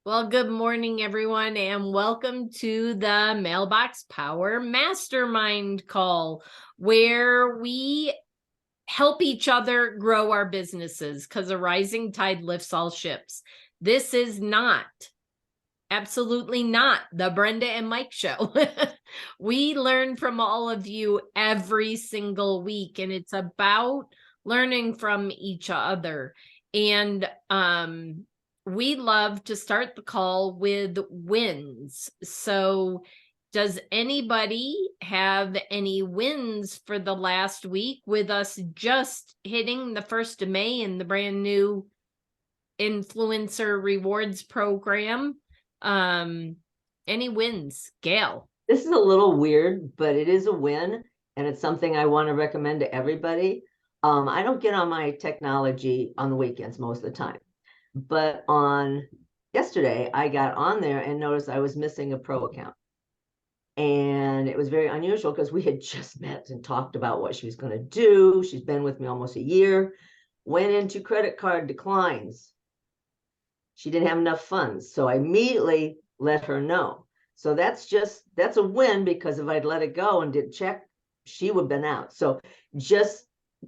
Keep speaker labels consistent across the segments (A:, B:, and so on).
A: Well, good morning, everyone, and welcome to the Mailbox Power Mastermind Call, where we help each other grow our businesses because a rising tide lifts all ships. This is not, absolutely not, the Brenda and Mike show. We learn from all of you every single week, and it's about learning from each other. And we love to start the call with wins. So does anybody have any wins for the last week with us just hitting the 1st of May in the brand new influencer rewards program? Any wins, Gail?
B: This is a little weird, but it is a win, and it's something I want to recommend to everybody. I don't get on my technology on the weekends most of the time, but on yesterday, I got on there and noticed I was missing a pro account. And it was very unusual because we had just met and talked about what she was going to do. She's been with me almost a year, went into credit card declines. She didn't have enough funds. So I immediately let her know. So that's a win, because if I'd let it go and didn't check, she would have been out. So just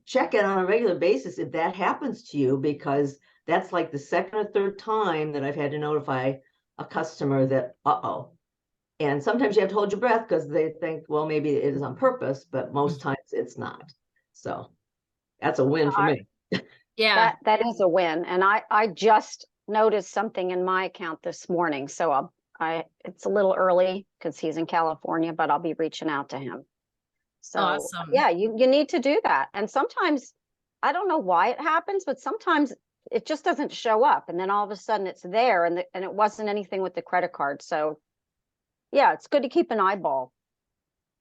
B: check it on a regular basis if that happens to you, because that's like the second or third time that I've had to notify a customer that, uh-oh. And sometimes you have to hold your breath because they think, well, maybe it is on purpose, but most times it's not. So that's a win for me.
A: Yeah.
C: That is a win. And I just noticed something in my account this morning. So it's a little early because he's in California, but I'll be reaching out to him. So
A: Awesome.
C: yeah, you need to do that. And sometimes, I don't know why it happens, but sometimes it just doesn't show up. And then all of a sudden it's there, and it wasn't anything with the credit card. So yeah, it's good to keep an eyeball.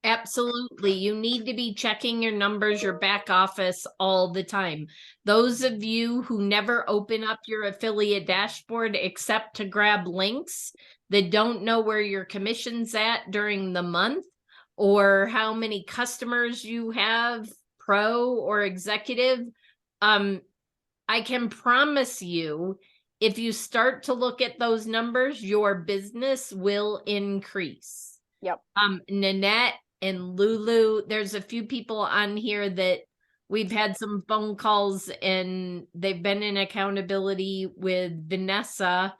A: Absolutely. You need to be checking your numbers, your back office all the time. Those of you who never open up your affiliate dashboard except to grab links, that don't know where your commission's at during the month or how many customers you have, pro or executive, I can promise you, if you start to look at those numbers, your business will increase.
C: Yep.
A: Nanette and Lulu, there's a few people on here that we've had some phone calls, and they've been in accountability with Vanessa.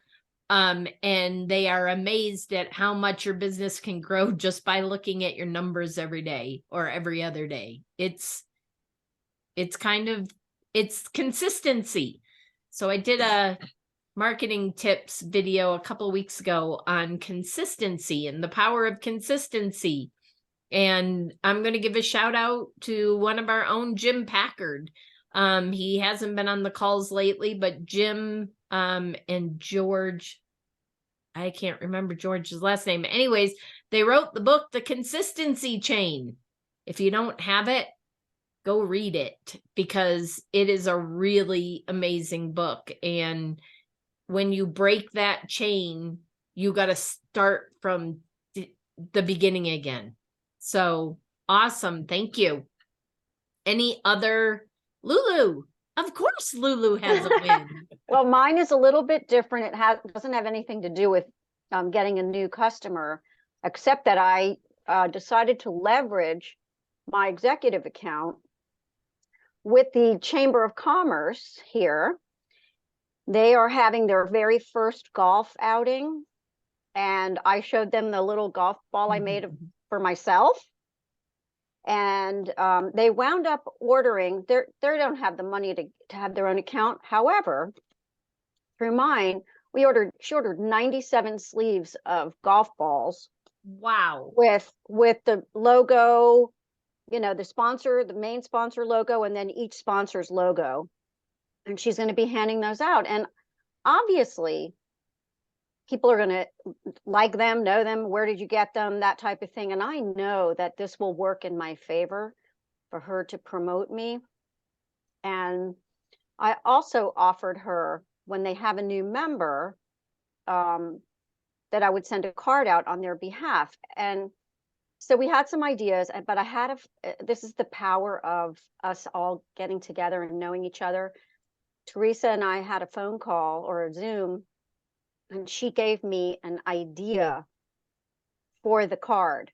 A: And they are amazed at how much your business can grow just by looking at your numbers every day or every other day. It's consistency. So I did a marketing tips video a couple weeks ago on consistency and the power of consistency. And I'm going to give a shout out to one of our own, Jim Packard. He hasn't been on the calls lately, but Jim and George, I can't remember George's last name. Anyways, they wrote the book, The Consistency Chain. If you don't have it, go read it, because it is a really amazing book. And when you break that chain, you got to start from the beginning again. So awesome. Thank you. Any other? Lulu? Of course Lulu has a win.
C: Well, mine is a little bit different. It doesn't have anything to do with getting a new customer, except that I decided to leverage my executive account with the Chamber of Commerce here. They are having their very first golf outing, and I showed them the little golf ball I made for myself. And they wound up ordering. They don't have the money to have their own account. However, through mine, she ordered 97 sleeves of golf balls.
A: Wow.
C: With the logo, the sponsor, the main sponsor logo, and then each sponsor's logo. And she's going to be handing those out. And obviously, people are going to like them, know them. Where did you get them? That type of thing. And I know that this will work in my favor for her to promote me. And I also offered her, when they have a new member, that I would send a card out on their behalf. And so we had some ideas, but this is the power of us all getting together and knowing each other. Teresa and I had a phone call or a Zoom and she gave me an idea for the card,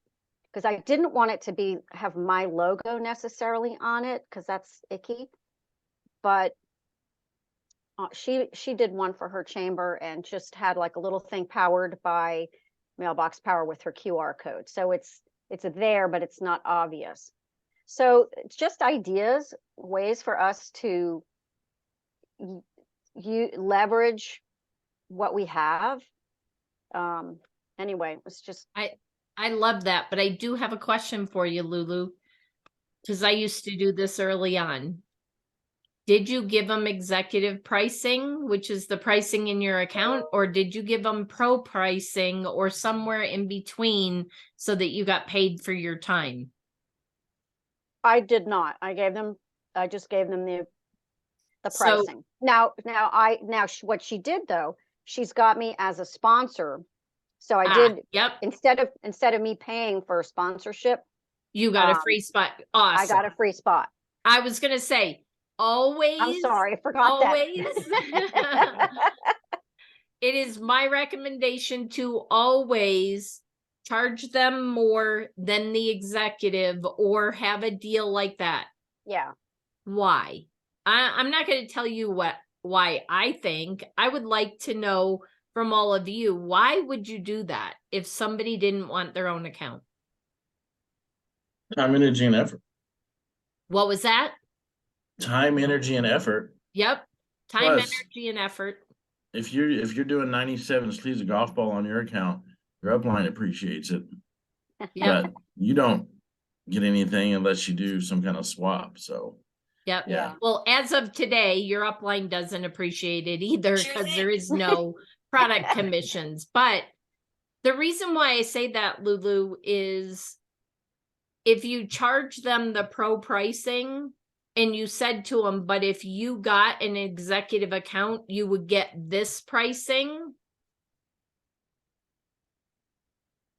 C: because I didn't want it to have my logo necessarily on it, because that's icky. But she did one for her chamber and just had like a little thing powered by Mailbox Power with her QR code. So it's there, but it's not obvious. So it's just ideas, ways for us to you leverage what we have. Anyway, it's just
A: I love that, but I do have a question for you, Lulu, because I used to do this early on. Did you give them executive pricing, which is the pricing in your account, or did you give them pro pricing or somewhere in between so that you got paid for your time?
C: I did not. I just gave them the
A: So-
C: pricing. Now what she did though, she's got me as a sponsor. So I did,
A: Yep,
C: instead of me paying for a sponsorship,
A: you got a free spot. Awesome.
C: I got a free spot.
A: I was gonna say, always.
C: I'm sorry, I forgot
A: always.
C: that.
A: It is my recommendation to always charge them more than the executive or have a deal like that.
C: Yeah.
A: Why? I'm not going to tell you why I think. I would like to know from all of you, why would you do that if somebody didn't want their own account?
D: Time, energy, and effort.
A: What was that?
D: Time, energy, and effort.
A: Yep. Time,
D: Plus,
A: energy, and effort.
D: If you're doing 97 sleeves of golf ball on your account, your upline appreciates it.
A: Yep.
D: But you don't get anything unless you do some kind of swap. So
A: Yep.
D: yeah.
A: Well, as of today, your upline doesn't appreciate it either because there is no product commissions. But the reason why I say that, Lulu, is if you charge them the pro pricing and you said to them, but if you got an executive account, you would get this pricing.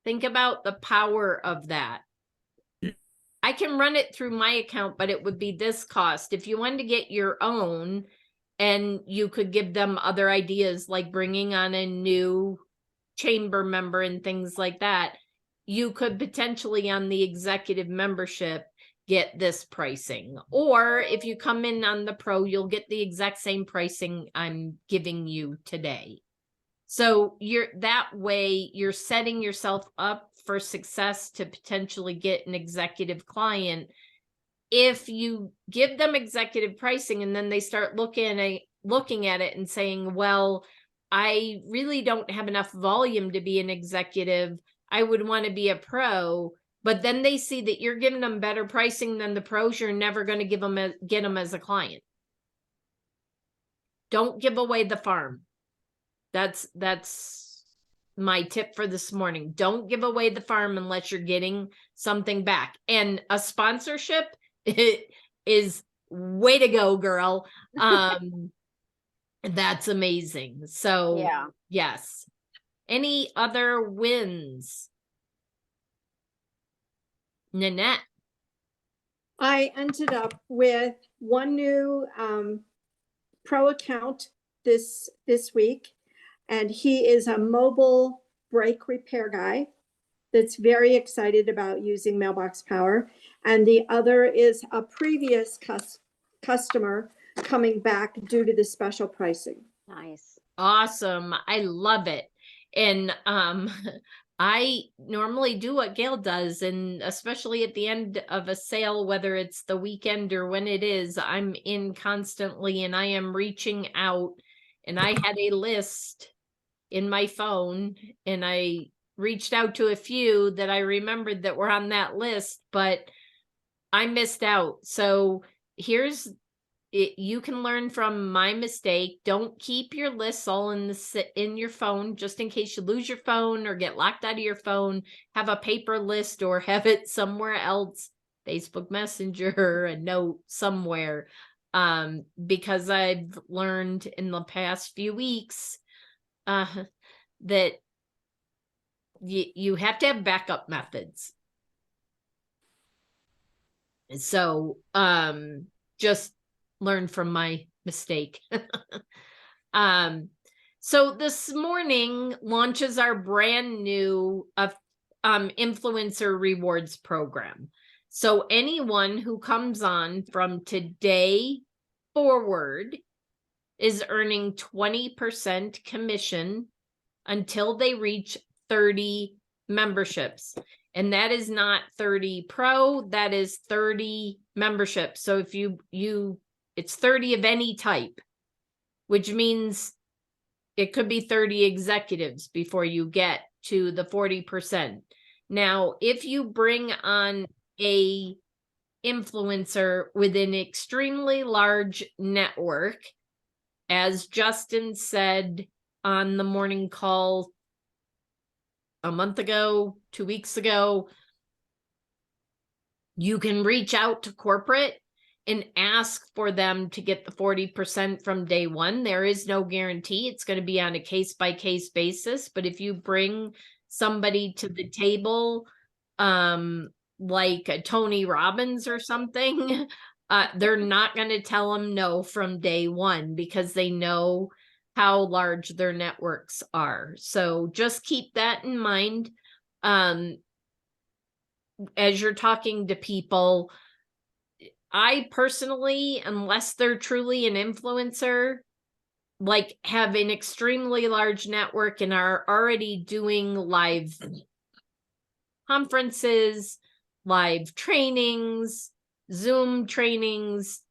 A: Think about the power of that. I can run it through my account, but it would be this cost. If you wanted to get your own and you could give them other ideas like bringing on a new chamber member and things like that, you could potentially on the executive membership get this pricing. Or if you come in on the pro, you'll get the exact same pricing I'm giving you today. So that way you're setting yourself up for success to potentially get an executive client. If you give them executive pricing and then they start looking at it and saying, well, I really don't have enough volume to be an executive, I would want to be a pro. But then they see that you're giving them better pricing than the pros, you're never going to get them as a client. Don't give away the farm. That's my tip for this morning. Don't give away the farm unless you're getting something back. And a sponsorship is way to go, girl. That's amazing. So
C: Yeah.
A: yes. Any other wins? Nanette.
E: I ended up with one new pro account this week, and he is a mobile brake repair guy that's very excited about using Mailbox Power. And the other is a previous customer coming back due to the special pricing.
C: Nice.
A: Awesome. I love it. And I normally do what Gail does, and especially at the end of a sale, whether it's the weekend or when it is, I'm in constantly and I am reaching out. And I had a list in my phone and I reached out to a few that I remembered that were on that list, but I missed out. So here's it. You can learn from my mistake. Don't keep your lists all in your phone, just in case you lose your phone or get locked out of your phone. Have a paper list or have it somewhere else, Facebook Messenger, a note somewhere. Because I've learned in the past few weeks that you have to have backup methods. So just learn from my mistake. So this morning launches our brand new influencer rewards program. So anyone who comes on from today forward is earning 20% commission until they reach 30 memberships. And that is not 30 pro, that is 30 memberships. So if it's 30 of any type, which means it could be 30 executives before you get to the 40%. Now, if you bring on a influencer with an extremely large network, as Justin said on the morning call a month ago, 2 weeks ago, you can reach out to corporate and ask for them to get the 40% from day one. There is no guarantee. It's going to be on a case-by-case basis. But if you bring somebody to the table, like a Tony Robbins or something, they're not going to tell them no from day one because they know how large their networks are. So just keep that in mind. As you're talking to people, I personally, unless they're truly an influencer, like have an extremely large network and are already doing live conferences, live trainings, Zoom trainings,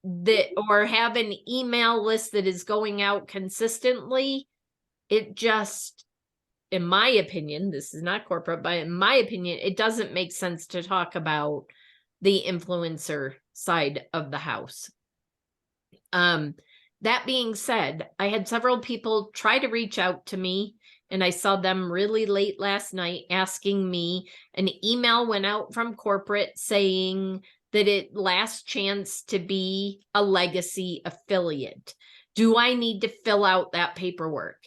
A: or have an email list that is going out consistently, it just, in my opinion, this is not corporate, but in my opinion, it doesn't make sense to talk about the influencer side of the house. That being said, I had several people try to reach out to me, and I saw them really late last night asking me. An email went out from corporate saying that it last chance to be a legacy affiliate. Do I need to fill out that paperwork?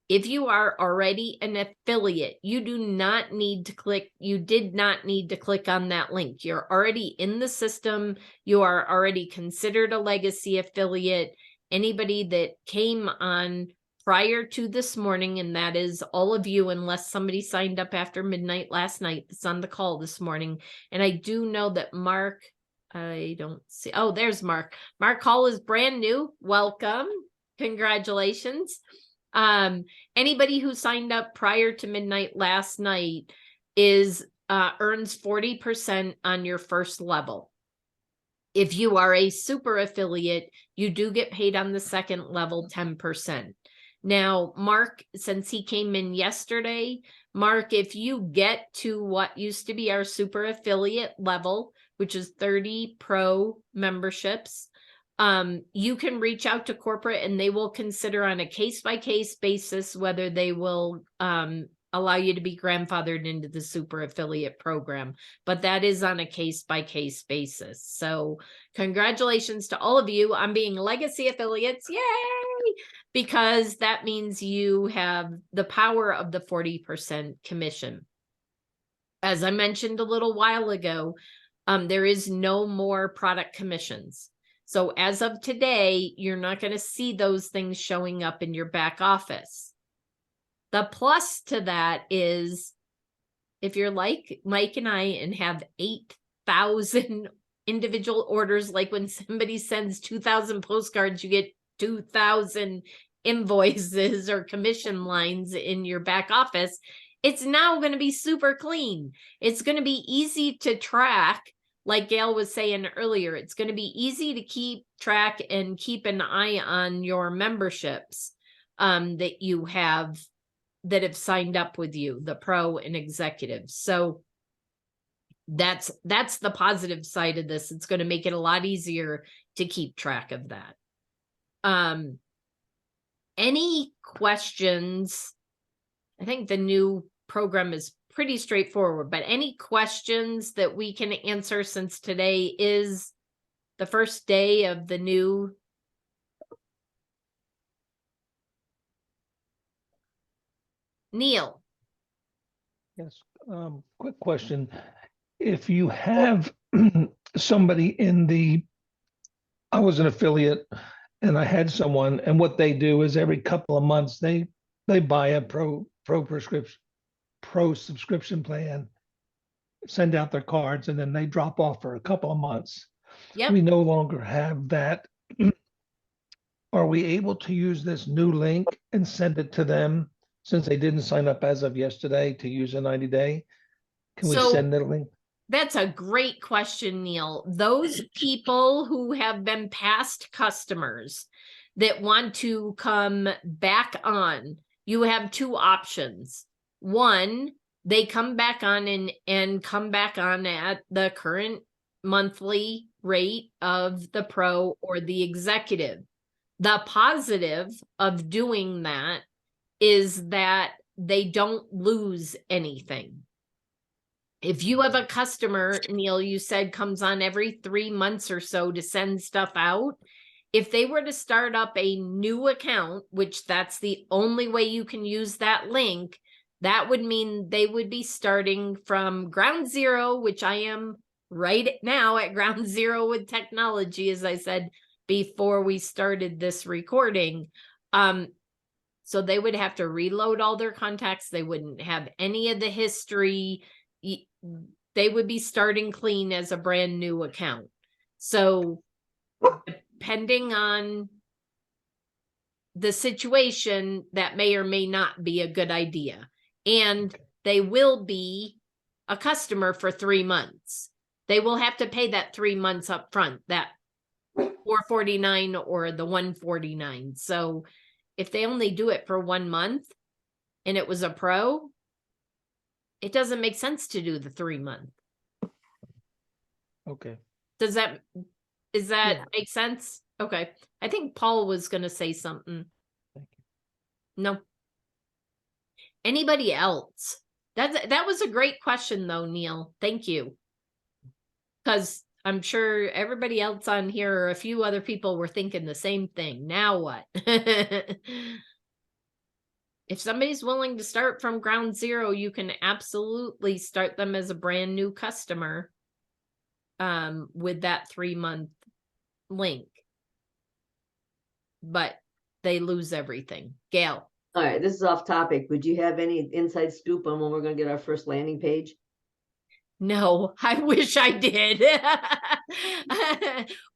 A: If you are already an affiliate, you do not need to click, you did not need to click on that link. You're already in the system. You are already considered a legacy affiliate. Anybody that came on prior to this morning, and that is all of you, unless somebody signed up after midnight last night, that's on the call this morning. And I do know that Mark, I don't see, oh, there's Mark. Mark Hall is brand new. Welcome. Congratulations. Anybody who signed up prior to midnight last night earns 40% on your first level. If you are a super affiliate, you do get paid on the second level 10%. Now, Mark, since he came in yesterday, Mark, if you get to what used to be our super affiliate level, which is 30 pro memberships, you can reach out to corporate and they will consider on a case-by-case basis whether they will allow you to be grandfathered into the super affiliate program. But that is on a case-by-case basis. So congratulations to all of you on being legacy affiliates. Yay! Because that means you have the power of the 40% commission. As I mentioned a little while ago, there is no more product commissions. So as of today, you're not going to see those things showing up in your back office. The plus to that is if you're like Mike and I and have 8,000 individual orders, like when somebody sends 2,000 postcards, you get 2,000 invoices or commission lines in your back office. It's now going to be super clean. It's going to be easy to track. Like Gail was saying earlier, it's going to be easy to keep track and keep an eye on your memberships that you have that have signed up with you, the pro and executives. So that's the positive side of this. It's going to make it a lot easier to keep track of that. Any questions? I think the new program is pretty straightforward, but any questions that we can answer since today is the first day of the new? Neil.
F: Yes, quick question. If you have somebody I was an affiliate And I had someone, and what they do is every couple of months they buy a pro subscription plan, send out their cards, and then they drop off for a couple of months.
A: Yep.
F: We no longer have that. Are we able to use this new link and send it to them since they didn't sign up as of yesterday to use a 90-day? Can we
A: So-
F: send the link?
A: That's a great question, Neil. Those people who have been past customers that want to come back on, you have two options. One, they come back on and come back on at the current monthly rate of the pro or the executive. The positive of doing that is that they don't lose anything. If you have a customer, Neil, you said comes on every 3 months or so to send stuff out, if they were to start up a new account, which that's the only way you can use that link, that would mean they would be starting from ground zero, which I am right now at ground zero with technology, as I said before we started this recording. So they would have to reload all their contacts. They wouldn't have any of the history. They would be starting clean as a brand new account. So depending on the situation, that may or may not be a good idea. And they will be a customer for 3 months. They will have to pay that 3 months up front, that $449 or the $149. So if they only do it for 1 month and it was a pro, it doesn't make sense to do the 3 month.
F: Okay.
A: Does that make sense? Okay. I think Paul was going to say something.
F: Thank you.
A: No. Anybody else? That was a great question though, Neil. Thank you. Because I'm sure everybody else on here or a few other people were thinking the same thing. Now what? If somebody's willing to start from ground zero, you can absolutely start them as a brand new customer with that 3 month link. But they lose everything. Gail.
B: All right, this is off topic. Would you have any inside scoop on when we're going to get our first landing page?
A: No, I wish I did.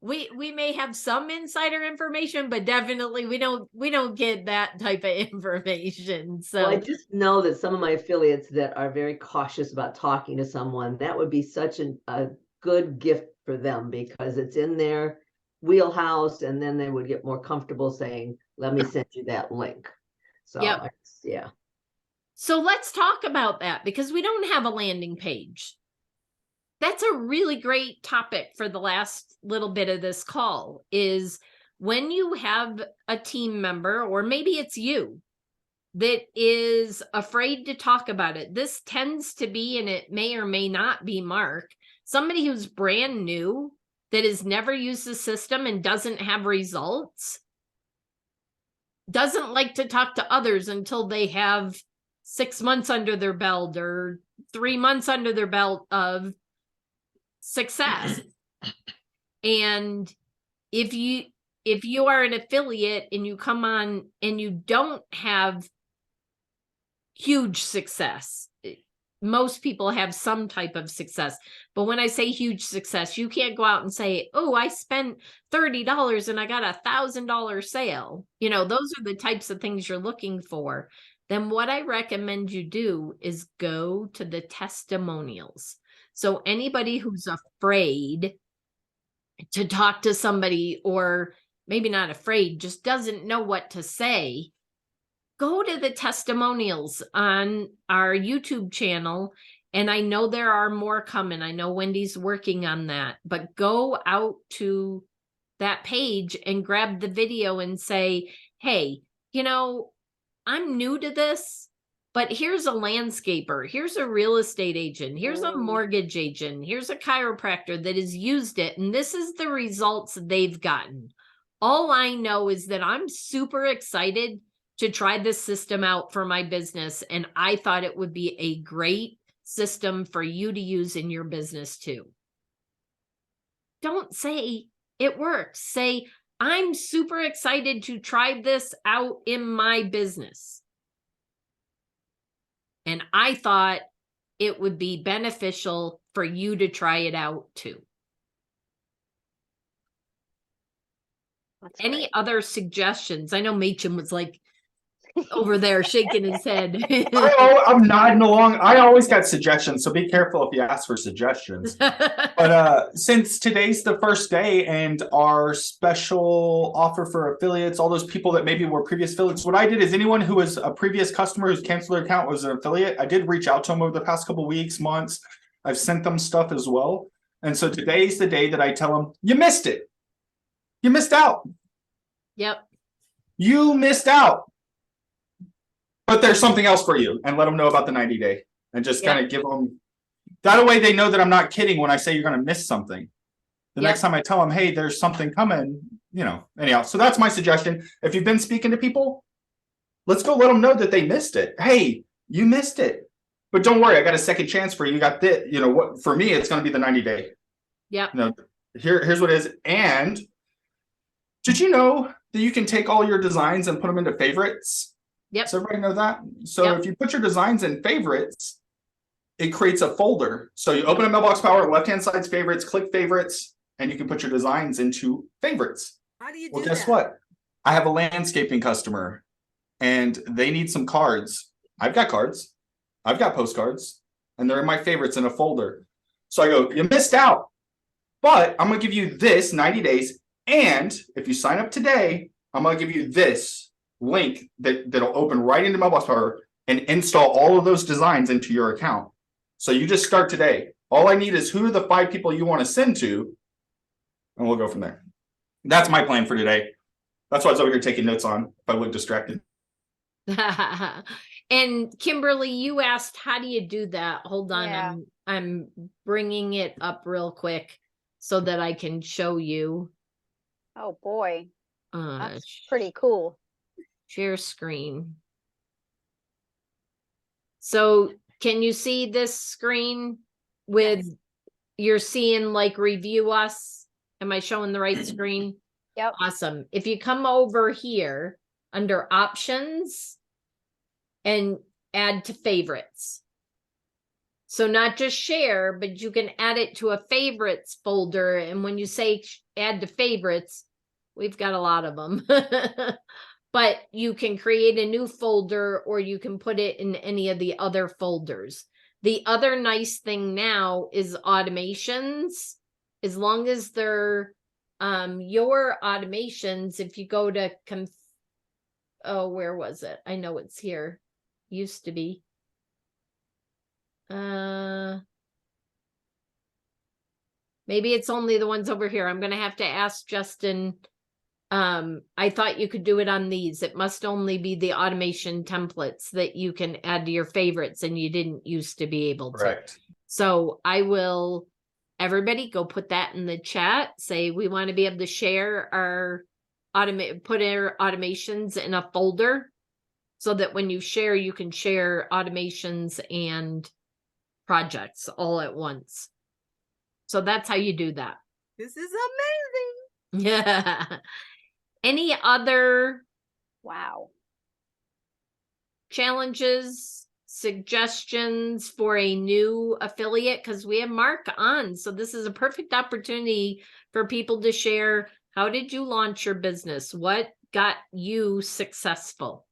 A: We may have some insider information, but definitely we don't get that type of information. So
B: Well, I just know that some of my affiliates that are very cautious about talking to someone, that would be such a good gift for them because it's in their wheelhouse, and then they would get more comfortable saying, "Let me send you that link." So
A: Yep.
B: yeah.
A: So let's talk about that because we don't have a landing page. That's a really great topic for the last little bit of this call is when you have a team member, or maybe it's you, that is afraid to talk about it. This tends to be, and it may or may not be Mark, somebody who's brand new that has never used the system and doesn't have results, doesn't like to talk to others until they have 6 months under their belt or 3 months under their belt of success. And if you are an affiliate and you come on and you don't have huge success, most people have some type of success, but when I say huge success, you can't go out and say, oh, I spent $30 and I got $1,000 sale. You know, those are the types of things you're looking for. Then what I recommend you do is go to the testimonials. So anybody who's afraid to talk to somebody, or maybe not afraid, just doesn't know what to say, go to the testimonials on our YouTube channel. And I know there are more coming. I know Wendy's working on that, but go out to that page and grab the video and say, hey, you know, I'm new to this, but here's a landscaper, here's a real estate agent, here's a mortgage agent, here's a chiropractor that has used it, and this is the results they've gotten. All I know is that I'm super excited to try this system out for my business, and I thought it would be a great system for you to use in your business too. Don't say it works. Say, I'm super excited to try this out in my business. And I thought it would be beneficial for you to try it out too.
C: That's
A: Any
C: great.
A: other suggestions? I know Machen was like over there shaking his head.
G: I'm nodding along. I always got suggestions, so be careful if you ask for suggestions. But since today's the first day and our special offer for affiliates, all those people that maybe were previous affiliates, what I did is anyone who was a previous customer who's canceled their account was an affiliate. I did reach out to them over the past couple weeks, months. I've sent them stuff as well. And so today's the day that I tell them, you missed it. You missed out.
A: Yep.
G: You missed out. But there's something else for you, and let them know about the 90-day and just kind of give them that way. They know that I'm not kidding when I say you're going to miss something. The next time I tell them, hey, there's something coming, anyhow. So that's my suggestion. If you've been speaking to people, let's go let them know that they missed it. Hey, you missed it. But don't worry, I got a second chance for you. You got this, what for me, it's going to be the 90-day.
A: Yep.
G: Here's what it is. And did you know that you can take all your designs and put them into favorites?
A: Yep.
G: Does everybody know that? So if you put your designs in favorites, it creates a folder. So you open a Mailbox Power, left-hand side's favorites, click favorites, and you can put your designs into favorites.
H: How do you do
G: Well, guess
H: that?
G: what? I have a landscaping customer and they need some cards. I've got cards. I've got postcards, and they're in my favorites in a folder. So I go, you missed out, but I'm going to give you this 90 days. And if you sign up today, I'm going to give you this link that'll open right into Mailbox Power and install all of those designs into your account. So you just start today. All I need is who are the 5 people you want to send to, and we'll go from there. That's my plan for today. That's why I was over here taking notes on if I look distracted.
A: And Kimberly, you asked, how do you do that? Hold on.
C: Yeah.
A: I'm bringing it up real quick so that I can show you.
C: Oh boy, that's
A: Sh-
C: pretty cool.
A: Share screen. So can you see this screen with you're seeing like review us? Am I showing the right screen?
C: Yep.
A: Awesome. If you come over here under options and add to favorites. So not just share, but you can add it to a favorites folder. And when you say add to favorites, we've got a lot of them. But you can create a new folder or you can put it in any of the other folders. The other nice thing now is automations. As long as they're your automations, if you go to where was it? I know it's here. Used to be. Maybe it's only the ones over here. I'm gonna have to ask Justin. I thought you could do it on these. It must only be the automation templates that you can add to your favorites, and you didn't used to be able to.
G: Correct.
A: So I will, everybody go put that in the chat. Say we want to be able to share our put our automations in a folder so that when you share, you can share automations and projects all at once. So that's how you do that.
H: This is amazing.
A: Yeah. Any other
C: Wow.
A: challenges, suggestions for a new affiliate? Because we have Mark on. So this is a perfect opportunity for people to share. How did you launch your business? What got you successful?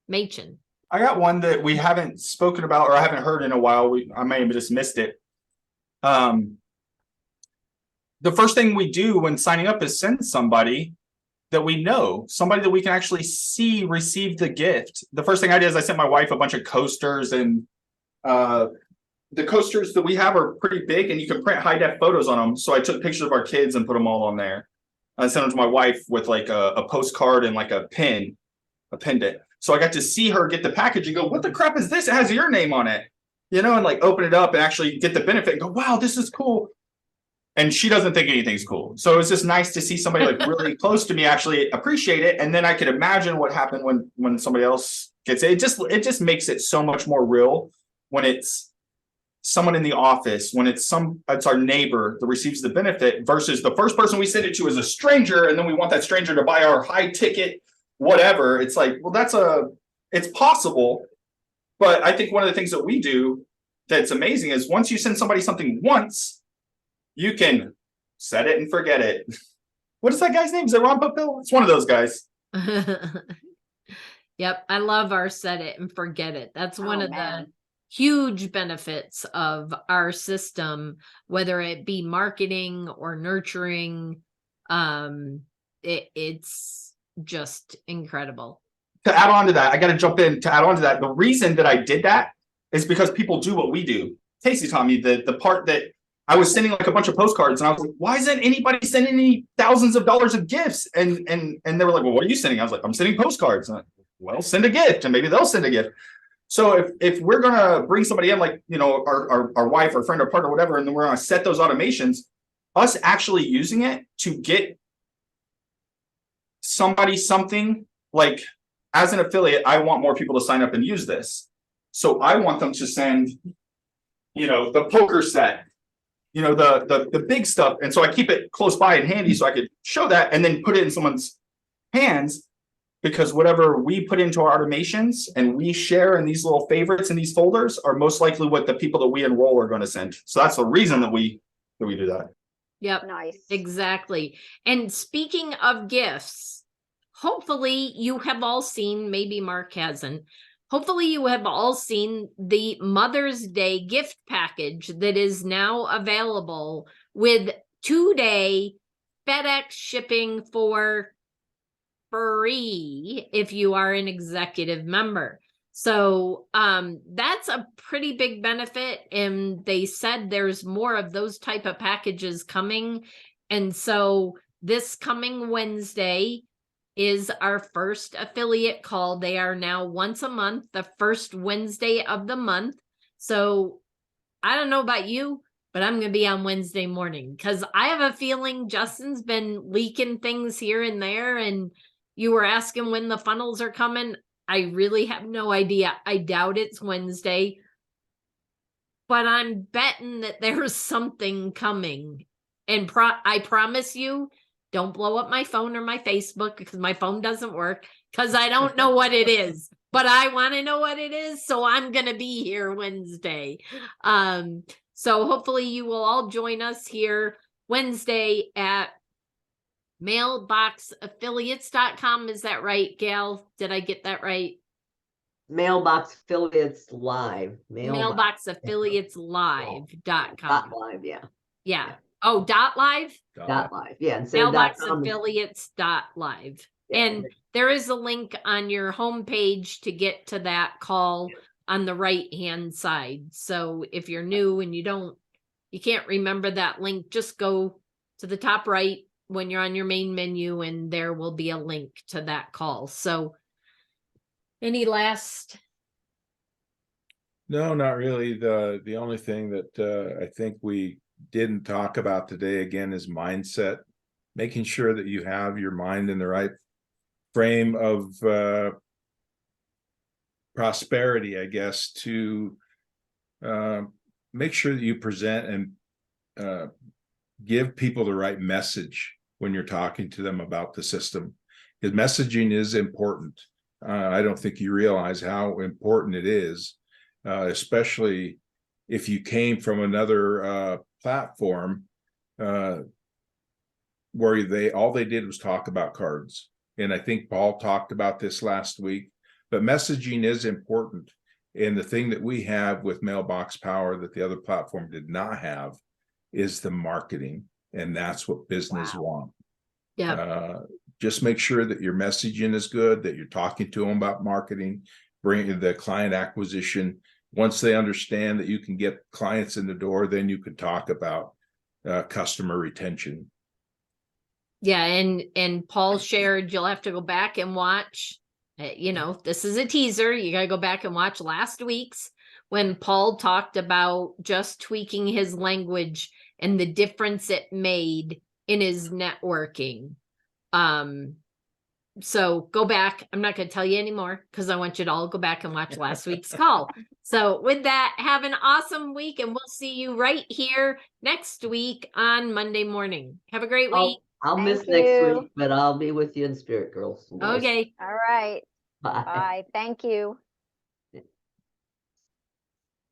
A: Machen.
G: I got one that we haven't spoken about or I haven't heard in a while. I may have just missed it. The first thing we do when signing up is send somebody that we know, somebody that we can actually see receive the gift. The first thing I did is I sent my wife a bunch of coasters, and the coasters that we have are pretty big and you can print high def photos on them. So I took pictures of our kids and put them all on there. I sent them to my wife with like a postcard and like a pendant. So I got to see her get the package and go, what the crap is this? It has your name on it, and like open it up and actually get the benefit and go, wow, this is cool. And she doesn't think anything's cool. So it was just nice to see somebody like really close to me actually appreciate it. And then I could imagine what happened when somebody else gets it. It just makes it so much more real when it's someone in the office, when it's our neighbor that receives the benefit versus the first person we send it to is a stranger, and then we want that stranger to buy our high ticket, whatever. It's like, well, it's possible. But I think one of the things that we do that's amazing is once you send somebody something once, you can set it and forget it. What is that guy's name? Is it Ron Popeil? It's one of those guys.
A: Yep. I love our set it and forget it. That's one
C: Oh,
A: of the
C: man.
A: huge benefits of our system, whether it be marketing or nurturing. It's just incredible.
G: To add on to that, I got to jump in to add on to that. The reason that I did that is because people do what we do. Casey taught me the part that I was sending like a bunch of postcards, and I was like, why isn't anybody sending me thousands of dollars of gifts? And they were like, well, what are you sending? I was like, I'm sending postcards. And I'm like, well, send a gift, and maybe they'll send a gift. So if we're gonna bring somebody in, like, you know, our wife or friend or partner or whatever, and then we're gonna set those automations, us actually using it to get somebody something, like, as an affiliate, I want more people to sign up and use this. So I want them to send, you know, the poker set, you know, the big stuff. And so I keep it close by and handy so I could show that and then put it in someone's hands, because whatever we put into our automations and we share in these little favorites in these folders are most likely what the people that we enroll are going to send. So that's the reason that we do that.
A: Yep.
C: Nice.
A: Exactly. And speaking of gifts, hopefully you have all seen, maybe Mark hasn't, hopefully you have all seen the Mother's Day gift package that is now available with 2-day FedEx shipping for free if you are an executive member. So that's a pretty big benefit. And they said there's more of those type of packages coming. And so this coming Wednesday is our first affiliate call. They are now once a month, the first Wednesday of the month. So I don't know about you, but I'm going to be on Wednesday morning because I have a feeling Justin's been leaking things here and there. And you were asking when the funnels are coming. I really have no idea. I doubt it's Wednesday, but I'm betting that there's something coming. And I promise you, don't blow up my phone or my Facebook because my phone doesn't work because I don't know what it is, but I want to know what it is. So I'm going to be here Wednesday. So hopefully you will all join us here Wednesday at mailboxaffiliates.com. Is that right, Gail? Did I get that right?
B: Mailbox Affiliates Live.
A: Mailboxaffiliateslive.com.
B: Live, yeah.
A: Yeah. Oh, .live?
B: .live, yeah. Instead of .com.
A: Mailboxaffiliates.live.
B: Yeah.
A: And there is a link on your homepage to get to that call on the right-hand side. So if you're new and you can't remember that link, just go to the top right when you're on your main menu and there will be a link to that call. So any last?
I: No, not really. The only thing that I think we didn't talk about today again is mindset, making sure that you have your mind in the right frame of prosperity, I guess, to make sure that you present and give people the right message when you're talking to them about the system, because messaging is important. I don't think you realize how important it is, especially if you came from another platform where all they did was talk about cards. And I think Paul talked about this last week, but messaging is important. And the thing that we have with Mailbox Power that the other platform did not have is the marketing. And that's what business want.
A: Yeah.
I: Just make sure that your messaging is good, that you're talking to them about marketing, bringing the client acquisition. Once they understand that you can get clients in the door, then you can talk about customer retention.
A: Yeah. And Paul shared, you'll have to go back and watch, this is a teaser. You got to go back and watch last week's when Paul talked about just tweaking his language and the difference it made in his networking. So go back. I'm not going to tell you anymore because I want you to all go back and watch last week's call. So with that, have an awesome week, and we'll see you right here next week on Monday morning. Have a great week.
B: I'll miss
C: Thank
B: next
C: you.
B: week, but I'll be with you in spirit, girls.
A: Okay.
C: All right.
B: Bye.
C: Bye. Thank you.